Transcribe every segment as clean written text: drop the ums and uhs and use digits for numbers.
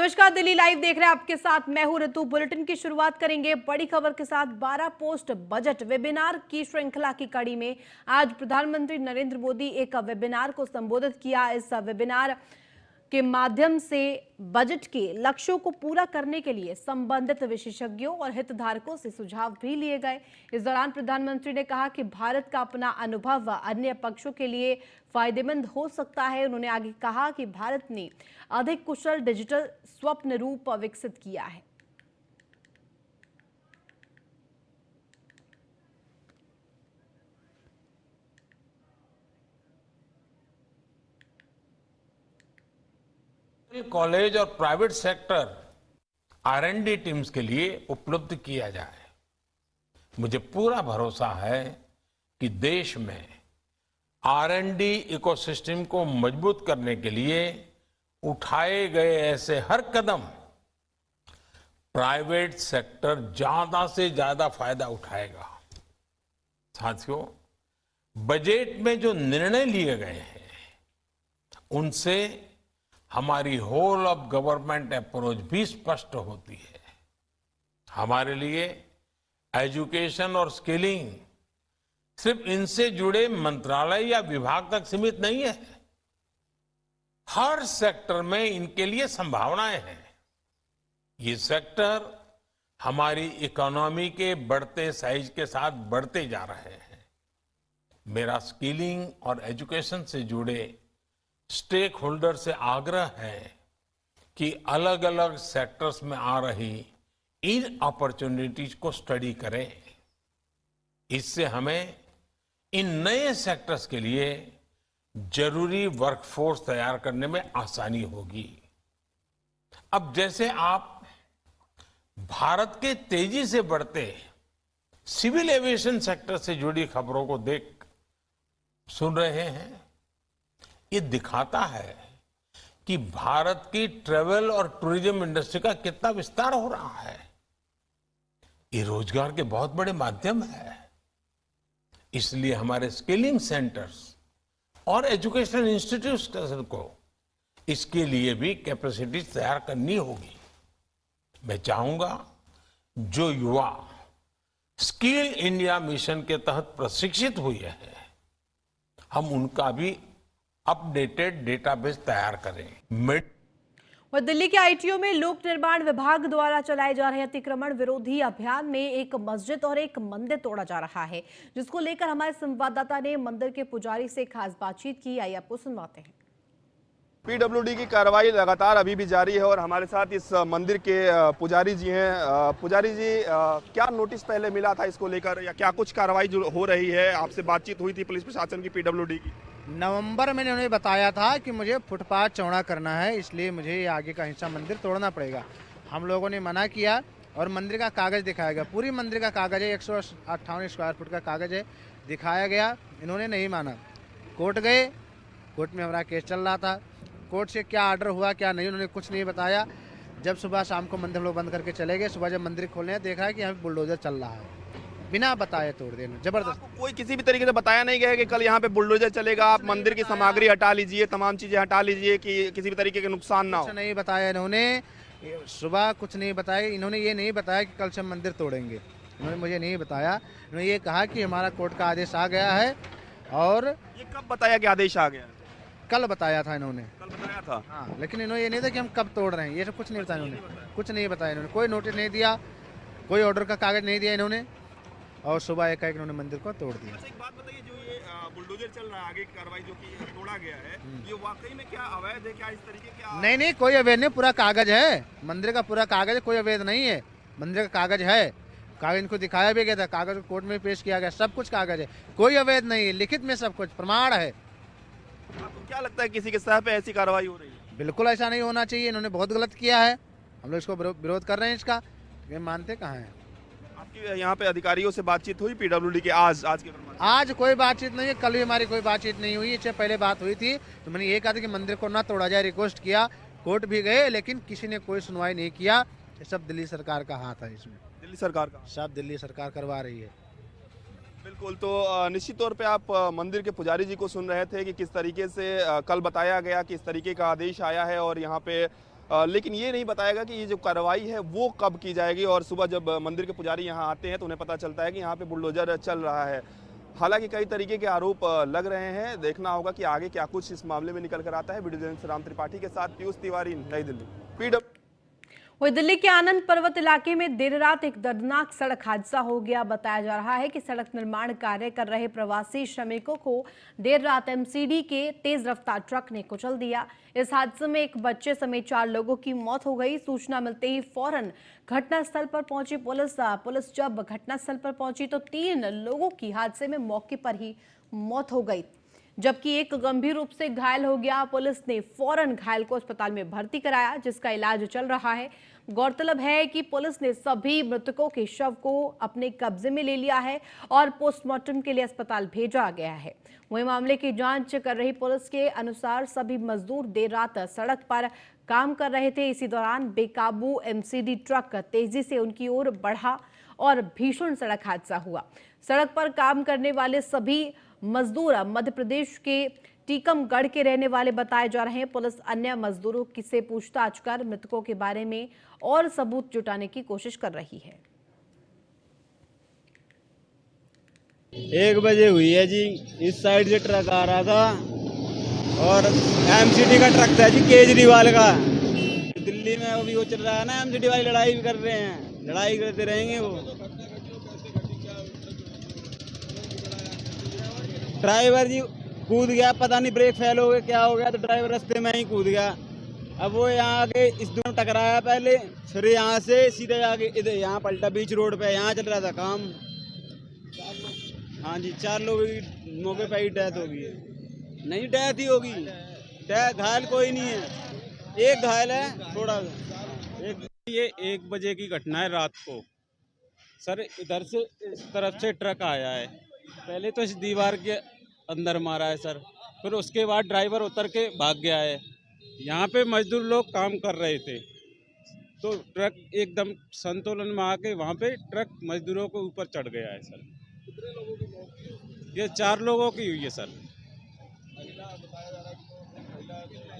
नमस्कार, दिल्ली लाइव देख रहे हैं आपके साथ मैं हूं ऋतु। बुलेटिन की शुरुआत करेंगे बड़ी खबर के साथ। 12 पोस्ट बजट वेबिनार की श्रृंखला की कड़ी में आज प्रधानमंत्री नरेंद्र मोदी एक वेबिनार को संबोधित किया। इस वेबिनार के माध्यम से बजट के लक्ष्यों को पूरा करने के लिए संबंधित विशेषज्ञों और हितधारकों से सुझाव भी लिए गए। इस दौरान प्रधानमंत्री ने कहा कि भारत का अपना अनुभव अन्य पक्षों के लिए फायदेमंद हो सकता है। उन्होंने आगे कहा कि भारत ने अधिक कुशल डिजिटल स्वप्न रूप विकसित किया है। कॉलेज और प्राइवेट सेक्टर आर&डी टीम्स के लिए उपलब्ध किया जाए। मुझे पूरा भरोसा है कि देश में आर&डी इकोसिस्टम को मजबूत करने के लिए उठाए गए ऐसे हर कदम प्राइवेट सेक्टर ज्यादा से ज्यादा फायदा उठाएगा। साथियों, बजट में जो निर्णय लिए गए हैं उनसे हमारी होल ऑफ गवर्नमेंट अप्रोच भी स्पष्ट होती है। हमारे लिए एजुकेशन और स्किलिंग सिर्फ इनसे जुड़े मंत्रालय या विभाग तक सीमित नहीं है। हर सेक्टर में इनके लिए संभावनाएं हैं। ये सेक्टर हमारी इकोनॉमी के बढ़ते साइज के साथ बढ़ते जा रहे हैं। मेरा स्किलिंग और एजुकेशन से जुड़े स्टेक होल्डर से आग्रह है कि अलग अलग सेक्टर्स में आ रही इन अपॉर्चुनिटीज को स्टडी करें। इससे हमें इन नए सेक्टर्स के लिए जरूरी वर्कफोर्स तैयार करने में आसानी होगी। अब जैसे आप भारत के तेजी से बढ़ते सिविल एविएशन सेक्टर से जुड़ी खबरों को सुन रहे हैं, ये दिखाता है कि भारत की ट्रेवल और टूरिज्म इंडस्ट्री का कितना विस्तार हो रहा है। ये रोजगार के बहुत बड़े माध्यम है। इसलिए हमारे स्किलिंग सेंटर्स और एजुकेशनल इंस्टीट्यूशन को इसके लिए भी कैपेसिटी तैयार करनी होगी। मैं चाहूंगा जो युवा स्किल इंडिया मिशन के तहत प्रशिक्षित हुए हैं, हम उनका भी अपडेटेड डेटाबेस तैयार करें। और दिल्ली के आईटीओ में लोक निर्माण विभाग द्वारा चलाए जा रहे अतिक्रमण विरोधी अभियान में एक मस्जिद और एक मंदिर तोड़ा जा रहा है, जिसको लेकर हमारे संवाददाता ने मंदिर के पुजारी से खास बातचीत की। आइए आपको सुनवाते हैं। पीडब्ल्यूडी की कार्रवाई लगातार अभी भी जारी है और हमारे साथ इस मंदिर के पुजारी जी हैं। पुजारी जी, क्या नोटिस पहले मिला था इसको लेकर या क्या कुछ कार्रवाई जो हो रही है? आपसे बातचीत हुई थी पुलिस प्रशासन की, पीडब्ल्यूडी की? नवंबर में उन्होंने बताया था कि मुझे फुटपाथ चौड़ा करना है, इसलिए मुझे ये आगे का हिस्सा मंदिर तोड़ना पड़ेगा। हम लोगों ने मना किया और मंदिर का कागज़ दिखाया गया। पूरी मंदिर का कागज़ है, 158 स्क्वायर फुट का कागज़ है, दिखाया गया। इन्होंने नहीं माना। कोर्ट गए, कोर्ट में हमारा केस चल रहा था। कोर्ट से क्या आर्डर हुआ क्या नहीं उन्होंने कुछ नहीं बताया। जब सुबह शाम को मंदिर लोग बंद करके चले गए, सुबह जब मंदिर खोलने देखा है कि यहाँ बुलडोजर चल रहा है, बिना बताए तोड़ देना जबरदस्त। कोई किसी भी तरीके से बताया नहीं गया कि कल यहाँ पे बुलडोजर चलेगा, आप मंदिर की सामग्री हटा लीजिए, तमाम चीजें हटा लीजिए कि किसी भी तरीके के नुकसान ना हो? कुछ नहीं बताया इन्होंने, सुबह कुछ नहीं बताया। इन्होंने ये नहीं बताया कि कल से हम मंदिर तोड़ेंगे, इन्होंने मुझे नहीं बताया। इन्होंने ये कहा कि हमारा कोर्ट का आदेश आ गया है। और ये कब बताया कि आदेश आ गया? कल बताया था इन्होंने। कल बताया था? हाँ, लेकिन इन्होंने ये नहीं था कि हम कब तोड़ रहे हैं, ये सब कुछ नहीं बताया इन्होंने। कुछ नहीं बताया इन्होंने, कोई नोटिस नहीं दिया, कोई ऑर्डर का कागज नहीं दिया इन्होंने, और सुबह एक इन्होंने मंदिर को तोड़ दिया। अच्छा, एक बात बताइए, जो ये बुलडोजर चल रहा है, आगे की कार्रवाई जो की तोड़ा गया है, ये वाकई में क्या अवैध है? क्या इस तरीके के? नहीं, कोई अवैध नहीं, पूरा कागज है, मंदिर का पूरा कागज है, कोई अवैध नहीं है। मंदिर का कागज है, कागज इनको दिखाया भी गया था, कागज कोर्ट में पेश किया गया, सब कुछ कागज है, कोई अवैध नहीं है, लिखित में सब कुछ प्रमाण है। आपको क्या लगता है किसी के सह पे ऐसी कार्रवाई हो रही है? बिल्कुल ऐसा नहीं होना चाहिए, इन्होंने बहुत गलत किया है। हम लोग इसको विरोध कर रहे हैं इसका, ये मानते कहाँ हैं। आपकी यहाँ पे अधिकारियों से बातचीत हुई पीडब्ल्यूडी के आज के? आज कोई बातचीत नहीं है, कल भी हमारी कोई बातचीत नहीं हुई। इससे पहले बात हुई थी तो मैंने ये कहा था कि मंदिर को ना तोड़ा जाए, रिक्वेस्ट किया, कोर्ट भी गए, लेकिन किसी ने कोई सुनवाई नहीं किया। ये सब दिल्ली सरकार का हाथ है इसमें, दिल्ली सरकार का? सब दिल्ली सरकार करवा रही है। बिल्कुल। तो निश्चित तौर पे आप मंदिर के पुजारी जी को सुन रहे थे कि किस तरीके से कल बताया गया कि इस तरीके का आदेश आया है और यहाँ पे लेकिन ये नहीं बताएगा कि ये जो कार्रवाई है वो कब की जाएगी। और सुबह जब मंदिर के पुजारी यहाँ आते हैं तो उन्हें पता चलता है कि यहाँ पे बुलडोजर चल रहा है। हालांकि कई तरीके के आरोप लग रहे हैं, देखना होगा कि आगे क्या कुछ इस मामले में निकल कर आता है। वीडियो जर्नलिस्ट राम त्रिपाठी के साथ पीयूष तिवारी, नई दिल्ली। वही दिल्ली के आनंद पर्वत इलाके में देर रात एक दर्दनाक सड़क हादसा हो गया। बताया जा रहा है कि सड़क निर्माण कार्य कर रहे प्रवासी श्रमिकों को देर रात एमसीडी के तेज रफ्तार ट्रक ने कुचल दिया। इस हादसे में एक बच्चे समेत 4 लोगों की मौत हो गई। सूचना मिलते ही फौरन घटनास्थल पर पहुंची पुलिस जब घटनास्थल पर पहुंची तो 3 लोगों की हादसे में मौके पर ही मौत हो गई, जबकि एक गंभीर रूप से घायल हो गया। पुलिस ने फौरन घायल को अस्पताल में भर्ती कराया, जिसका इलाज चल रहा है। गौरतलब है कि पुलिस ने सभी मृतकों के शव को अपने कब्जे में ले लिया है और पोस्टमार्टम के लिए अस्पताल भेजा गया है। वहीं मामले की जांच कर रही पुलिस के अनुसार सभी मजदूर देर रात सड़क पर काम कर रहे थे। इसी दौरान बेकाबू एमसीडी ट्रक तेजी से उनकी ओर बढ़ा और भीषण सड़क हादसा हुआ। सड़क पर काम करने वाले सभी मजदूर मध्य प्रदेश के टीकमगढ़ के रहने वाले बताए जा रहे हैं। पुलिस अन्य मजदूरों से पूछताछ कर मृतकों के बारे में और सबूत जुटाने की कोशिश कर रही है। 1 बजे हुई है जी। इस साइड से ट्रक आ रहा था और एमसीडी का ट्रक था जी, केजरीवाल का। दिल्ली में अभी वो चल रहा है ना, एमसीडी वाली लड़ाई भी कर रहे हैं, लड़ाई करते रहेंगे वो। ड्राइवर जी कूद गया, पता नहीं ब्रेक फेल हो गया क्या हो गया, तो ड्राइवर रास्ते में ही कूद गया। अब वो यहाँ आके इस दोनों टकराया पहले, फिर यहाँ से सीधे आके इधर यहाँ पलटा बीच रोड पे। यहाँ चल रहा था काम। हाँ जी, 4 लोगों की मौके पर ही डेथ होगी। नहीं, डेथ ही होगी। घायल कोई नहीं है, एक घायल है थोड़ा। ये 1 बजे की घटना है रात को। सर इधर से इस तरफ से ट्रक आया है, पहले तो इस दीवार के अंदर मारा है सर, फिर उसके बाद ड्राइवर उतर के भाग गया है। यहाँ पे मजदूर लोग काम कर रहे थे तो ट्रक एकदम संतुलन में आके वहाँ पे ट्रक मजदूरों के ऊपर चढ़ गया है सर। ये 4 लोगों की हुई है सर।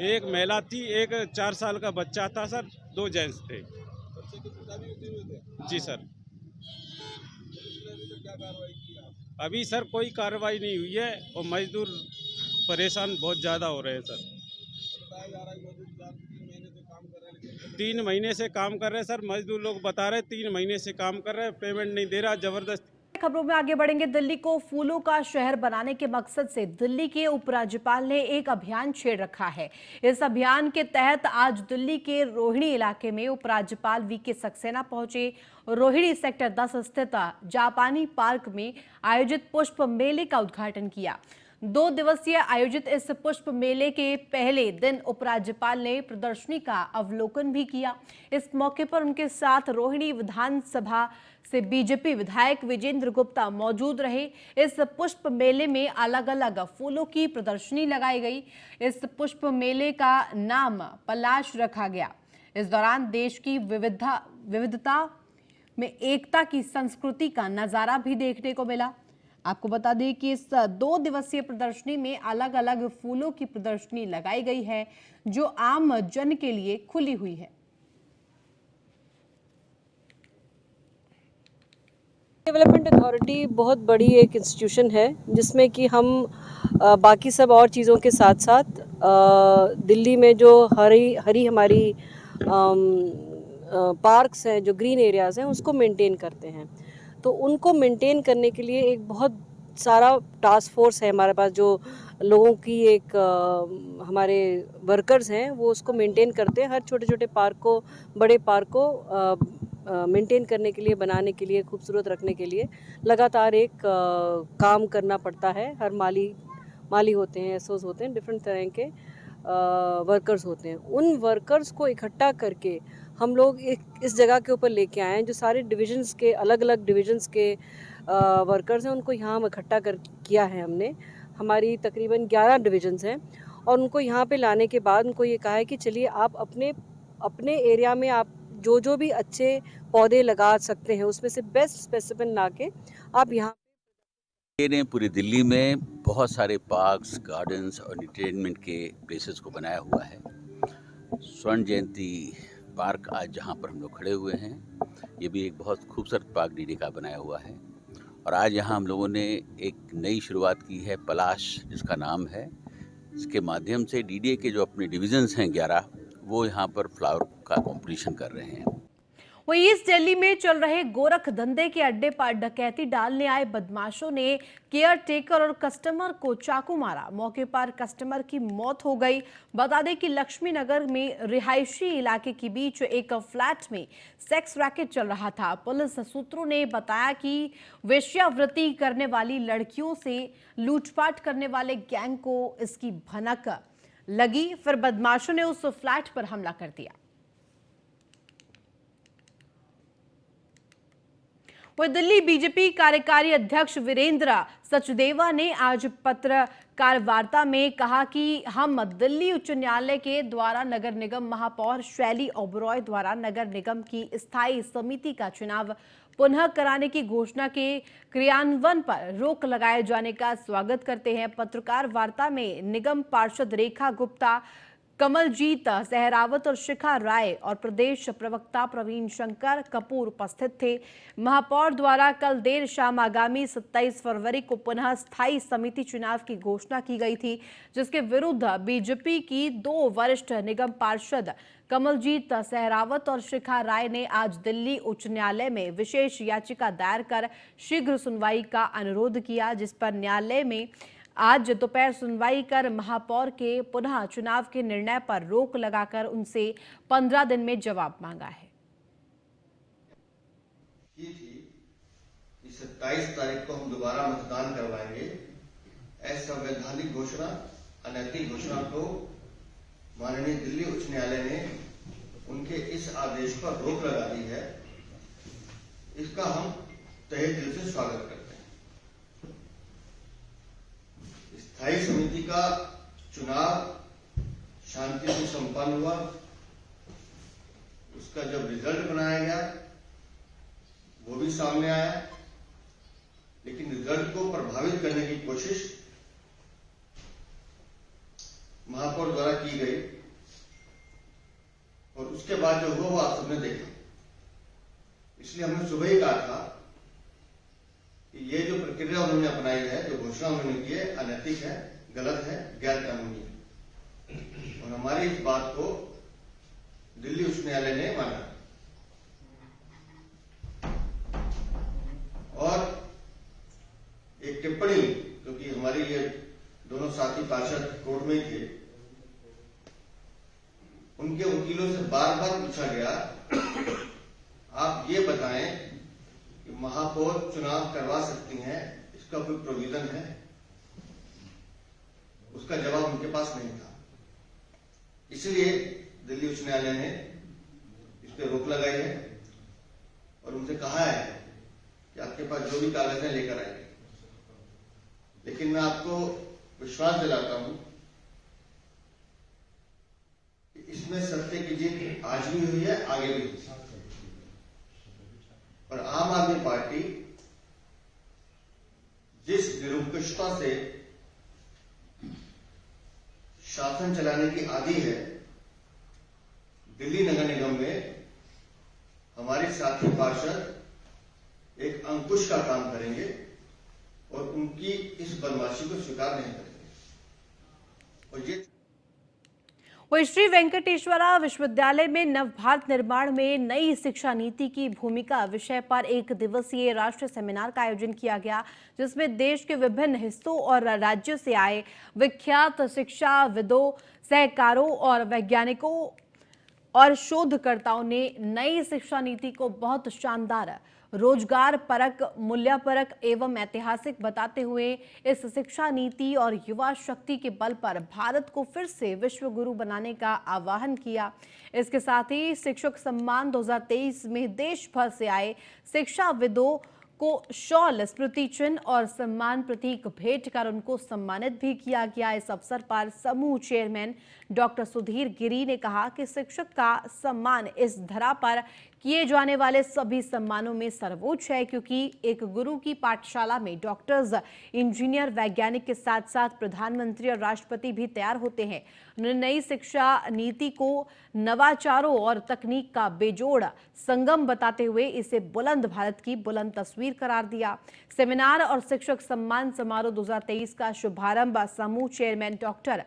एक महिला थी, एक 4 साल का बच्चा था सर, 2 जेंट्स थे। जी सर। अभी सर कोई कार्रवाई नहीं हुई है और मजदूर परेशान बहुत ज़्यादा हो रहे हैं सर। 3 महीने से काम कर रहे हैं सर, मजदूर लोग बता रहे 3 महीने से काम कर रहे हैं, पेमेंट नहीं दे रहा, जबरदस्त। खबरों में आगे बढ़ेंगे। दिल्ली को फूलों का शहर बनाने के मकसद से दिल्ली के उपराज्यपाल ने एक अभियान छेड़ रखा है। इस अभियान के तहत आज दिल्ली के रोहिणी इलाके में उपराज्यपाल वीके सक्सेना पहुंचे। रोहिणी सेक्टर 10 स्थित जापानी पार्क में आयोजित पुष्प मेले का उद्घाटन किया। 2 दिवसीय आयोजित इस पुष्प मेले के पहले दिन उपराज्यपाल ने प्रदर्शनी का अवलोकन भी किया। इस मौके पर उनके साथ रोहिणी विधानसभा से बीजेपी विधायक विजेंद्र गुप्ता मौजूद रहे। इस पुष्प मेले में अलग अलग फूलों की प्रदर्शनी लगाई गई। इस पुष्प मेले का नाम पलाश रखा गया। इस दौरान देश की विविधता में एकता की संस्कृति का नजारा भी देखने को मिला। आपको बता दें कि इस 2 दिवसीय प्रदर्शनी में अलग अलग फूलों की प्रदर्शनी लगाई गई है जो आम जन के लिए खुली हुई है। डेवलपमेंट अथॉरिटी बहुत बड़ी एक इंस्टीट्यूशन है जिसमें कि हम बाकी सब और चीज़ों के साथ साथ दिल्ली में जो हरी हमारी पार्क्स हैं, जो ग्रीन एरियाज़ हैं, उसको मेंटेन करते हैं। तो उनको मेंटेन करने के लिए एक बहुत सारा टास्क फोर्स है हमारे पास, जो लोगों की एक हमारे वर्कर्स हैं वो उसको मेंटेन करते हैं। हर छोटे छोटे पार्क को, बड़े पार्क को मेंटेन करने के लिए, बनाने के लिए, खूबसूरत रखने के लिए लगातार एक काम करना पड़ता है। हर माली होते हैं, एसओस होते हैं, डिफरेंट तरह के वर्कर्स होते हैं। उन वर्कर्स को इकट्ठा करके हम लोग इस जगह के ऊपर लेके आए हैं। जो सारे डिविजन्स के, अलग अलग डिविजन्स के वर्कर्स हैं, उनको यहाँ इकट्ठा किया है हमने। हमारी तकरीबन 11 डिविजन्स हैं और उनको यहाँ पे लाने के बाद उनको ये कहा है कि चलिए आप अपने एरिया में आप जो भी अच्छे पौधे लगा सकते हैं उसमें से बेस्ट स्पेसिफिन ला के आप यहाँ ने पूरी दिल्ली में बहुत सारे पार्क्स, गार्डन्स और एंटरटेनमेंट के प्लेसेस को बनाया हुआ है। स्वर्ण जयंती पार्क आज जहाँ पर हम लोग खड़े हुए हैं, ये भी एक बहुत खूबसूरत पार्क डीडी का बनाया हुआ है। और आज यहाँ हम लोगों ने एक नई शुरुआत की है, पलाश जिसका नाम है। इसके माध्यम से डीडीए के जो अपने डिविजन्स हैं 11, वो यहाँ पर फ्लावर का कंपटीशन कर रहे हैं। वहीं ईस्ट दिल्ली में चल रहे गोरख धंधे के अड्डे पर डकैती डालने आए बदमाशों ने केयर टेकर और कस्टमर को चाकू मारा। मौके पर कस्टमर की मौत हो गई। बता दें कि लक्ष्मी नगर में रिहायशी इलाके के बीच एक फ्लैट में सेक्स रैकेट चल रहा था। पुलिस सूत्रों ने बताया कि वेश्यावृत्ति करने वाली लड़कियों से लूटपाट करने वाले गैंग को इसकी भनक लगी, फिर बदमाशों ने उस फ्लैट पर हमला कर दिया। वहीं दिल्ली बीजेपी कार्यकारी अध्यक्ष वीरेंद्र सचदेवा ने आज पत्रकार वार्ता में कहा कि हम दिल्ली उच्च न्यायालय के द्वारा नगर निगम महापौर शैली ओबरॉय द्वारा नगर निगम की स्थायी समिति का चुनाव पुनः कराने की घोषणा के क्रियान्वयन पर रोक लगाए जाने का स्वागत करते हैं। पत्रकार वार्ता में निगम पार्षद रेखा गुप्ता, कमलजीत सहरावत और शिखा राय और प्रदेश प्रवक्ता प्रवीण शंकर कपूर उपस्थित थे। महापौर द्वारा कल देर शाम आगामी 27 फरवरी को पुनः स्थायी समिति चुनाव की घोषणा की गई थी, जिसके विरुद्ध बीजेपी की 2 वरिष्ठ निगम पार्षद कमलजीत सहरावत और शिखा राय ने आज दिल्ली उच्च न्यायालय में विशेष याचिका दायर कर शीघ्र सुनवाई का अनुरोध किया, जिस पर न्यायालय में आज दोपहर सुनवाई कर महापौर के पुनः चुनाव के निर्णय पर रोक लगाकर उनसे 15 दिन में जवाब मांगा है। ये थी कि 27 तारीख को हम दोबारा मतदान करवाएंगे। असंवैधानिक घोषणा, अनैतिक घोषणा को माननीय दिल्ली उच्च न्यायालय ने उनके इस आदेश पर रोक लगा दी है। इसका हम तहे दिल से स्वागत करते हैं। स्थायी समिति का चुनाव शांति से संपन्न हुआ। उसका जब रिजल्ट बनाया गया वो भी सामने आया, लेकिन रिजल्ट को प्रभावित करने की कोशिश महापौर द्वारा की गई और उसके बाद जो हुआ वो आप सबने देखा। इसलिए हमने सुबह ही कहा था कि ये जो प्रक्रिया उन्होंने अपनाई है, जो घोषणा उन्होंने की है, अनैतिक है, गलत है, गैर कानूनी है और हमारी इस बात को दिल्ली उच्च न्यायालय ने माना। और एक टिप्पणी, क्योंकि हमारी ये दोनों साथी पार्षद कोर्ट में थे, उनके वकीलों से बार बार पूछा गया, आप ये बताएं कि महापौर चुनाव करवा सकती हैं, इसका कोई प्रोविजन है? उसका जवाब उनके पास नहीं था। इसलिए दिल्ली उच्च न्यायालय ने इस पर रोक लगाई है और उनसे कहा है कि आपके पास जो भी कागज है लेकर आइए। लेकिन मैं आपको विश्वास दिलाता हूं कि इसमें सत्य की जीत आज भी हुई है, आगे भी हुई। और आम आदमी पार्टी जिस निरंकुशता से शासन चलाने की आदी है, दिल्ली नगर निगम में हमारे साथी पार्षद एक अंकुश का काम करेंगे और उनकी इस बदमाशी को स्वीकार नहीं करेंगे। और ये वहीं श्री वेंकटेश्वरा विश्वविद्यालय में नवभारत निर्माण में नई शिक्षा नीति की भूमिका विषय पर 1 दिवसीय राष्ट्रीय सेमिनार का आयोजन किया गया, जिसमें देश के विभिन्न हिस्सों और राज्यों से आए विख्यात शिक्षाविदों, सहकारों और वैज्ञानिकों और शोधकर्ताओं ने नई शिक्षा नीति को बहुत शानदार, रोजगार परक, मूल्य परक एवं ऐतिहासिक बताते हुए इस शिक्षा नीति और युवा शक्ति के बल पर भारत को फिर से विश्व गुरु बनाने का आह्वान किया। इसके साथ ही शिक्षक सम्मान 2023 में देश भर से आए शिक्षाविदों को शॉल, स्मृति चिन्ह और सम्मान प्रतीक भेंट कर उनको सम्मानित भी किया गया। इस अवसर पर समूह चेयरमैन डॉक्टर सुधीर गिरी ने कहा कि शिक्षक का सम्मान इस धरा पर किए जाने वाले सभी सम्मानों में सर्वोच्च है, क्योंकि एक गुरु की पाठशाला में डॉक्टर्स, इंजीनियर, वैज्ञानिक के साथ साथ प्रधानमंत्री और राष्ट्रपति भी तैयार होते हैं। उन्होंने नई शिक्षा नीति को नवाचारों और तकनीक का बेजोड़ संगम बताते हुए इसे बुलंद भारत की बुलंद तस्वीर करार दिया। सेमिनार और शिक्षक सम्मान समारोह 2023 का शुभारंभ समूह चेयरमैन डॉक्टर